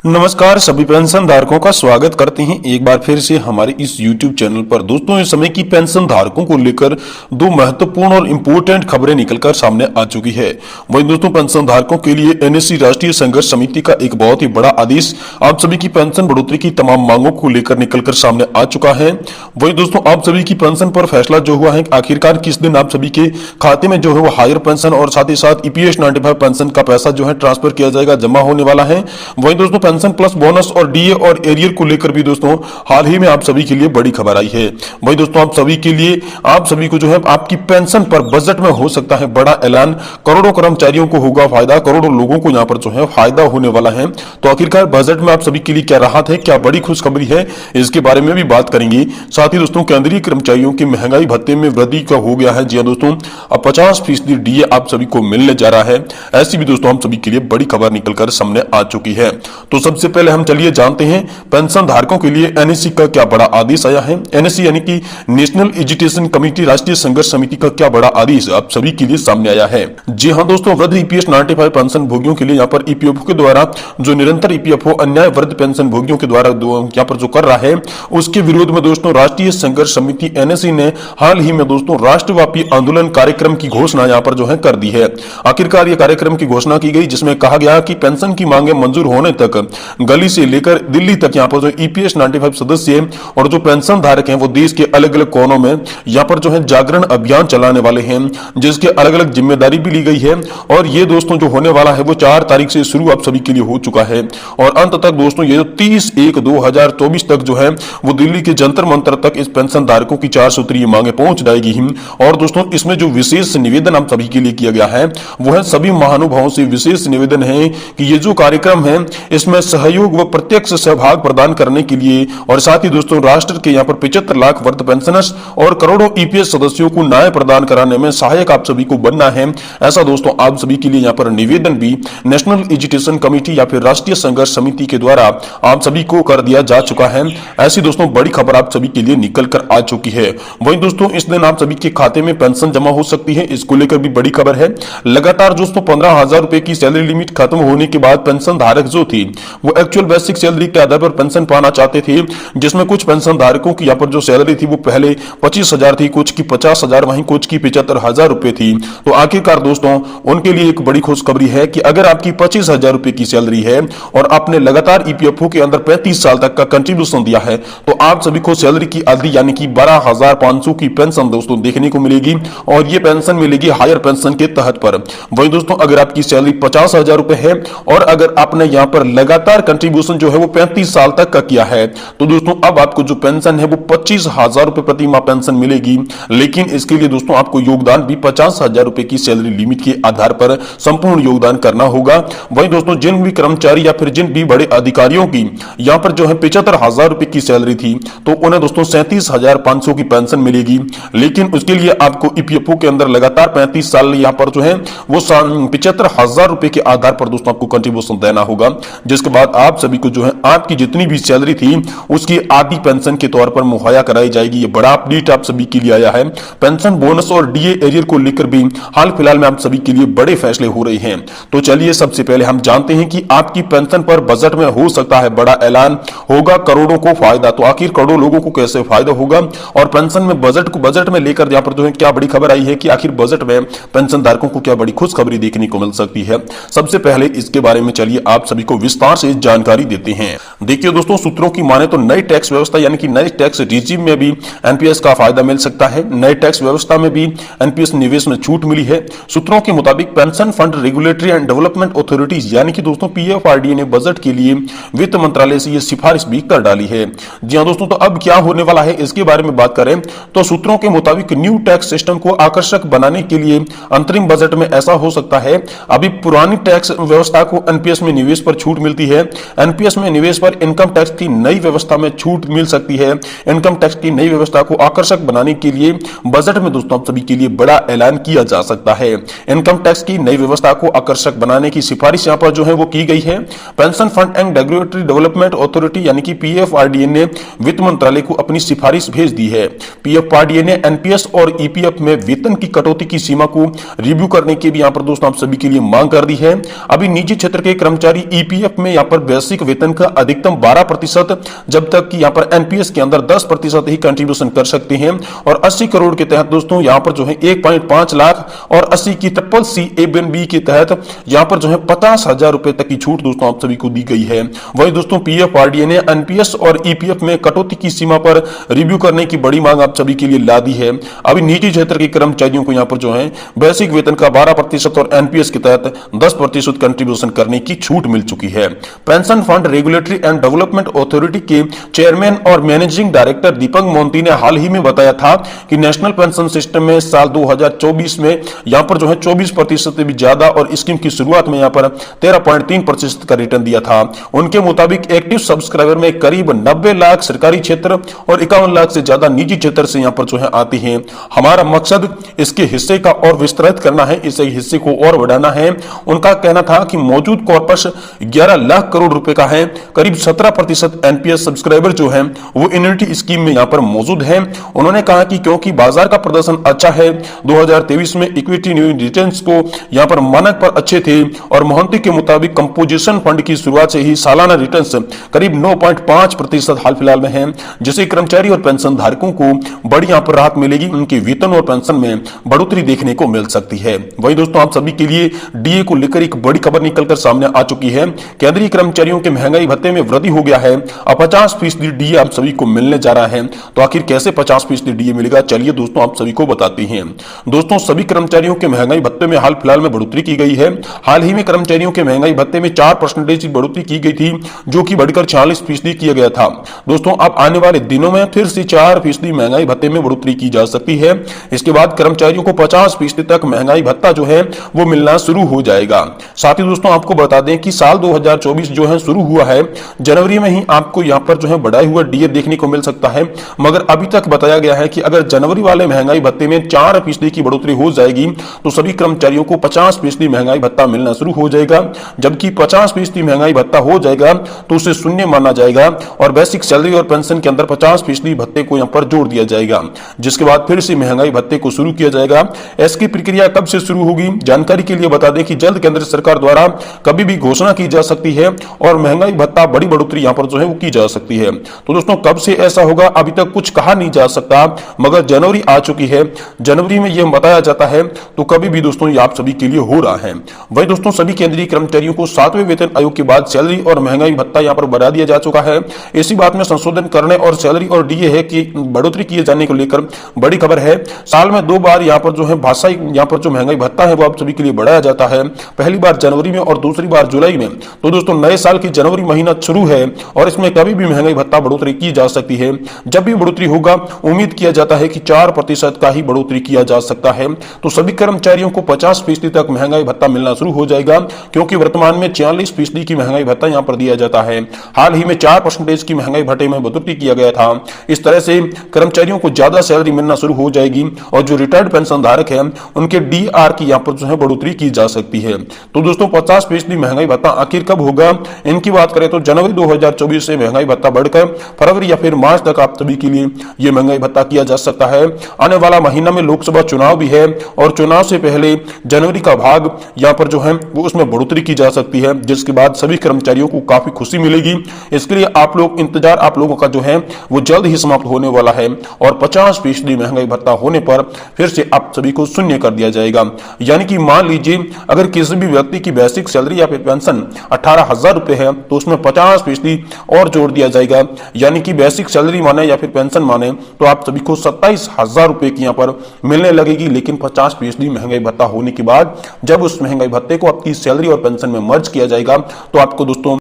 नमस्कार सभी पेंशन धारकों का स्वागत करते हैं एक बार फिर से हमारे इस YouTube चैनल पर। दोस्तों इस समय की पेंशन धारकों को लेकर दो महत्वपूर्ण और इम्पोर्टेंट खबरें निकलकर सामने आ चुकी है। वहीं दोस्तों पेंशन धारकों के लिए एनएससी राष्ट्रीय संघर्ष समिति का एक बहुत ही बड़ा आदेश आप सभी की पेंशन बढ़ोतरी की तमाम मांगों को लेकर निकलकर सामने आ चुका है। वहीं दोस्तों आप सभी की पेंशन पर फैसला जो हुआ है आखिरकार किस दिन आप सभी के खाते में जो है वो हायर पेंशन और साथ ही साथ ईपीएस 95 पेंशन का पैसा जो है ट्रांसफर किया जाएगा, जमा होने वाला है। वहीं दोस्तों पेंशन प्लस बोनस और डीए और एरियर को लेकर भी दोस्तों हाल ही में आप सभी के लिए बड़ी खबर आई है। वही दोस्तों आप सभी के लिए आप सभी को जो है आपकी पेंशन पर बजट में हो सकता है बड़ा ऐलान। करोड़ों कर्मचारियों को होगा फायदा, करोड़ों लोगों को यहाँ पर जो है फायदा होने वाला है। तो आखिरकार बजट में आप सभी के लिए क्या राहत है, क्या बड़ी खुशखबरी है, इसके बारे में भी बात करेंगे। साथ ही दोस्तों केंद्रीय कर्मचारियों के महंगाई भत्ते में वृद्धि का हो गया है। जी हाँ दोस्तों अब 50% डीए आप सभी को मिलने जा रहा है। ऐसी भी दोस्तों हम सभी के लिए बड़ी खबर निकलकर सामने आ चुकी है। तो सबसे पहले हम चलिए जानते हैं पेंशन धारकों के लिए एनएससी का क्या बड़ा आदेश आया है। एनएससी यानी कि नेशनल एजुकेशन कमेटी राष्ट्रीय संघर्ष समिति का क्या बड़ा आदेश आप सभी के लिए सामने आया है। जी हां दोस्तों वृद्ध ईपीएस 95 पेंशन भोगियों के लिए यहाँ पर ईपीएफओ के द्वारा जो निरंतर ईपीएफओ अन्याय वृद्ध पेंशन भोगियों के द्वारा यहाँ पर जो कर रहा है उसके विरोध में दोस्तों राष्ट्रीय संघर्ष समिति एनएससी ने हाल ही में दोस्तों राष्ट्रव्यापी आंदोलन कार्यक्रम की घोषणा यहाँ पर जो है कर दी है। आखिरकार ये कार्यक्रम की घोषणा की गई जिसमें कहा गया कि पेंशन की मांगे मंजूर होने तक गली से लेकर दिल्ली तक यहाँ पर जो ईपीएस 95 सदस्य और जो पेंशन धारक हैं वो देश के अलग अलग कोनों में यहाँ पर जो है जागरण अभियान चलाने वाले हैं, जिसके अलग अलग जिम्मेदारी भी ली गई है। और ये दोस्तों जो होने वाला है वो 4 तारीख से शुरू आप सभी के लिए हो चुका है और अंत तक दोस्तों ये 30/1/2024 तक जो है वो दिल्ली के जंतर मंतर तक इस पेंशन धारकों की 4 सूत्रीय मांगे पहुंच जाएगी। और दोस्तों इसमें जो विशेष निवेदन आप सभी के लिए किया गया है वो है सभी महानुभावों से विशेष निवेदन है कि ये जो कार्यक्रम है इसमें सहयोग व प्रत्यक्ष सहभाग प्रदान करने के लिए और साथ ही दोस्तों राष्ट्र के यहाँ पर 75 लाख वृद्ध पेंशनर्स और करोड़ों ईपीएस सदस्यों को न्याय प्रदान कराने में सहायक आप सभी को बनना है। ऐसा दोस्तों आप सभी के लिए यहाँ पर निवेदन भी नेशनल एजुकेशन कमेटी या फिर राष्ट्रीय संघर्ष समिति के द्वारा आप सभी को कर दिया जा चुका है। ऐसी दोस्तों बड़ी खबर आप सभी के लिए निकल कर आ चुकी है। वहीं दोस्तों इस दिन आप सभी के खाते में पेंशन जमा हो सकती है, इसको लेकर भी बड़ी खबर है। लगातार दोस्तों 15,000 रुपए की सैलरी लिमिट खत्म होने के बाद पेंशन धारक जो थी वो एक्चुअल बेसिक सैलरी के आधार पर पेंशन पाना चाहते थे, जिसमें कुछ पेंशन धारकों की यहाँ पर जो सैलरी थी वो पहले 25,000 थी, कुछ की 50,000, वहीं कुछ की 75,000 रुपए थी। तो आखिरकार दोस्तों उनके लिए एक बड़ी खुशखबरी है कि अगर आपकी 25,000 रुपए की सैलरी है और आपने लगातार ईपीएफओ के अंदर 35 साल तक का कंट्रीब्यूशन दिया है तो आप सभी को सैलरी की अवधि यानी कि 12,500 की पेंशन दोस्तों देखने को मिलेगी और ये पेंशन मिलेगी हायर पेंशन के तहत पर। वहीं दोस्तों अगर आपकी सैलरी 50,000 रुपए है और अगर आपने यहाँ पर लगातार कंट्रीब्यूशन जो है वो 35 साल तक का किया है तो दोस्तों अब आपको जो पेंशन है वो 25,000 रुपए प्रति माह पेंशन मिलेगी। लेकिन इसके लिए दोस्तों आपको योगदान भी 50,000 रुपए की सैलरी लिमिट के आधार पर संपूर्ण योगदान करना होगा। वहीं दोस्तों जिन भी कर्मचारी या फिर जिन भी बड़े अधिकारियों की यहाँ पर जो है 75,000 रुपए की सैलरी थी तो उन्हें दोस्तों 37,500 की पेंशन मिलेगी। लेकिन उसके लिए आपको ईपीएफओ के अंदर लगातार 35 साल यहाँ पर जो है वो 75,000 रुपए के आधार पर दोस्तों आपको कंट्रीब्यूशन देना होगा, जिसके बाद आप सभी को जो है आपकी जितनी भी सैलरी थी उसकी आधी पेंशन के तौर पर मुहैया कराई जाएगी। ये बड़ा अपडेट आप सभी के लिए आया है। पेंशन बोनस और डीए एरियर को लेकर भी हाल फिलहाल में आप सभी के लिए बड़े फैसले हो रहे हैं। तो चलिए सबसे पहले हम जानते हैं कि आपकी पेंशन पर बजट में हो सकता है बड़ा ऐलान, होगा करोड़ों को फायदा। तो आखिर करोड़ों लोगों को कैसे फायदा होगा और पेंशन में बजट में लेकर यहाँ पर जो है क्या बड़ी खबर आई है कि आखिर बजट में पेंशन धारकों को क्या बड़ी खुशखबरी देखने को मिल सकती है। सबसे पहले इसके बारे में चलिए आप सभी को विस्तार से जानकारी देते हैं। देखिए दोस्तों सूत्रों की माने तो नई टैक्स व्यवस्था यानी कि नई टैक्स रिजीम में भी एनपीएस का फायदा मिल सकता है। नई टैक्स व्यवस्था में भी एनपीएस निवेश में छूट मिली है। सूत्रों के मुताबिक pension fund regulatory and development authorities यानी कि दोस्तों पीएफआरडीए ने बजट के लिए वित्त मंत्रालय से यह सिफारिश भी कर डाली है। जी हाँ दोस्तों तो अब क्या होने वाला है इसके बारे में बात करें तो सूत्रों के मुताबिक न्यू टैक्स सिस्टम को आकर्षक बनाने के लिए अंतरिम बजट में ऐसा हो सकता है। अभी पुरानी टैक्स व्यवस्था को एनपीएस में निवेश पर छूट मिलती है। एनपीएस में निवेश पर स्टेट इनकम टैक्स की नई व्यवस्था में छूट मिल सकती है। इनकम टैक्स की नई व्यवस्था को आकर्षक बनाने के लिए बजट में दोस्तों आप सभी के लिए बड़ा ऐलान किया जा सकता है। इनकम टैक्स की नई व्यवस्था को आकर्षक बनाने की सिफारिश यहां पर जो है वो की गई है। Pension fund and regulatory development authority यानी कि पीएफआरडीए ने वित्त मंत्रालय को अपनी सिफारिश भेज दी है। पीएफआरडीए ने एनपीएस और ईपीएफ में वेतन की कटौती की सीमा को रिव्यू करने की भी यहां पर दोस्तों आप सभी के लिए मांग कर दी है। अभी निजी क्षेत्र के कर्मचारी ईपीएफ में यहां पर बेसिक वेतन का अधिकतम 12%, जब तक कि यहां पर एनपीएस के अंदर 10% ही कंट्रीब्यूशन कर सकते हैं। और 80 करोड़ के तहत दोस्तों यहां पर जो है 1.5 लाख और 80 की ट्रिपल सी ए के तहत यहां पर जो है 50,000 रुपए तक की छूट दोस्तों आप सभी को दी गई है। वही दोस्तों पीएफआरडीए ने एनपीएस और ईपीएफ में कटौती की सीमा पर रिव्यू करने की बड़ी मांग आप सभी के लिए ला दी है। अभी निजी क्षेत्र के कर्मचारियों को यहां पर जो है बेसिक वेतन का 12% और एनपीएस के तहत 10% कंट्रीब्यूशन करने की छूट मिल चुकी है। Pension fund regulatory and development authority के चेयरमैन और मैनेजिंग डायरेक्टर दीपक मोंती ने हाल ही में बताया था कि नेशनल पेंशन सिस्टम में साल 2024 में यहां पर जो है 24% से भी ज्यादा और स्कीम की शुरुआत में यहां पर 13.3% का रिटर्न दिया था। उनके मुताबिक एक्टिव सब्सक्राइबर में करीब 90 लाख सरकारी क्षेत्र और 51 लाख से ज्यादा निजी क्षेत्र से यहां पर जो है आती हैं। हमारा मकसद इसके हिस्से का और विस्तृत करना है, इस हिस्से को और बढ़ाना है। उनका कहना था कि मौजूद कॉर्पस 11 लाख करोड़ रुपए का है। करीब 17% एनपीएस सब्सक्राइबर जो है वो इन्यूनिटी स्कीम में यहां पर मौजूद है। उन्होंने कहा कि क्योंकि बाजार का प्रदर्शन अच्छा है, 2023 में इक्विटी रिटर्न्स को यहां पर मानक पर अच्छे थे और मोहंती के मुताबिक कंपोजिशन फंड की शुरुआत से ही सालाना रिटर्न्स करीब 9.5% हाल फिलहाल में है, जिससे कर्मचारी और पेंशन धारकों को बड़ी यहां पर राहत मिलेगी। उनके वेतन और पेंशन में बढ़ोतरी देखने को मिल सकती है। वही दोस्तों आप सभी के लिए डीए को लेकर एक बड़ी खबर निकलकर सामने आ चुकी है। केंद्रीय कर्मचारियों के महंगाई भत्ते में वृद्धि हो गया है। अब 50% डीए आप सभी को मिलने जा रहा है। तो आखिर कैसे 50% डीए मिलेगा, चलिए दोस्तों आप सभी को बताते हैं। दोस्तों सभी कर्मचारियों के महंगाई भत्ते में हाल फिलहाल में बढ़ोतरी की गई है। हाल ही में कर्मचारियों के महंगाई भत्ते में 4% की बढ़ोतरी की गई थी, जो कि बढ़कर 46% किया गया था। दोस्तों अब आने वाले दिनों में फिर से 4% महंगाई भत्ते में बढ़ोतरी की जा सकती है। इसके बाद कर्मचारियों को 50% तक महंगाई भत्ता जो है वो मिलना शुरू हो जाएगा। साथ ही दोस्तों आपको बता दें कि साल 2024 जो है शुरू हुआ है, जनवरी में ही आपको यहां पर जो है बढ़ाया हुआ डीए देखने को मिल सकता है। मगर अभी तक बताया गया है कि अगर जनवरी वाले महंगाई भत्ते में 4% की बढ़ोतरी हो जाएगी तो सभी कर्मचारियों को 50% महंगाई भत्ता मिलना शुरू हो जाएगा। जबकि 50% महंगाई भत्ता हो जाएगा तो उसे शून्य माना जाएगा और बेसिक सैलरी और पेंशन के अंदर 50% भत्ते को यहां पर जोड़ दिया जाएगा, जिसके बाद फिर से महंगाई भत्ते को शुरू किया जाएगा। इसकी प्रक्रिया कब से शुरू होगी, जानकारी के लिए बता दें कि जल्द केंद्र सरकार द्वारा कभी भी घोषणा की जा सकती है और महंगाई भत्ता बड़ी बढ़ोतरी यहां पर जो है वो की जा सकती है। तो दोस्तों कब से ऐसा होगा अभी तक कुछ कहा नहीं जा सकता, मगर जनवरी आ चुकी है, जनवरी में यह बताया जाता है तो कभी भी दोस्तों ये आप सभी के लिए हो रहा है। वही दोस्तों सभी केंद्रीय कर्मचारियों को 7वें वेतन आयोग के बाद सैलरी और महंगाई भत्ता यहां पर बढ़ा दिया जा चुका है। इसी बात में संशोधन करने और सैलरी और डीए है कि बढ़ोतरी किए जाने को लेकर बड़ी खबर है। साल में 2 बार यहां पर जो है भाषा यहां पर जो महंगाई भत्ता है वो आप सभी के लिए बढ़ाया जाता है, पहली बार जनवरी में और दूसरी बार जुलाई में। तो दोस्तों नए साल की जनवरी महीना शुरू है और इसमें कभी भी महंगाई भत्ता बढ़ोतरी की जा सकती है। जब भी बढ़ोतरी होगा उम्मीद किया जाता है कि 4% का ही बढ़ोतरी किया जा सकता है। तो सभी कर्मचारियों को 50% तक महंगाई भत्ता मिलना शुरू हो जाएगा, क्योंकि वर्तमान में 46% की महंगाई भत्ता यहां पर दिया जाता है। हाल ही में 4% की महंगाई भत्ते में बढ़ोतरी किया गया था। इस तरह से कर्मचारियों को ज्यादा सैलरी मिलना शुरू हो जाएगी और जो रिटायर्ड पेंशन धारक है उनके डीआर की यहां पर जो है बढ़ोतरी की जा सकती है। तो दोस्तों 50% महंगाई भत्ता आखिर कब होगा, इनकी बात करें तो जनवरी 2024 से महंगाई भत्ता बढ़कर फरवरी या फिर मार्च तक आप सभी के लिए यह महंगाई भत्ता किया जा सकता है। आने वाला महीना में लोकसभा चुनाव भी है और चुनाव से पहले जनवरी का भाग यहां पर जो है वो उसमें बढ़ोतरी की जा सकती है, जिसके बाद सभी कर्मचारियों को काफी खुशी मिलेगी। इसके लिए आप लोग इंतजार आप लोगों का जो है वो जल्द ही समाप्त होने वाला है और 50% महंगाई भत्ता होने पर फिर से आप सभी को शून्य कर दिया जाएगा। यानी कि मान लीजिए अगर किसी भी व्यक्ति की बेसिक सैलरी या फिर पेंशन 18,000 रुपए है तो उसमें 50% और जोड़ दिया जाएगा, यानी कि बेसिक सैलरी माने या फिर पेंशन माने तो आप सभी को 27,000 रुपए की यहां पर मिलने लगेगी। लेकिन 50% महंगाई भत्ता होने के बाद जब उस महंगाई भत्ते को आपकी सैलरी और पेंशन में मर्ज किया जाएगा तो आपको दोस्तों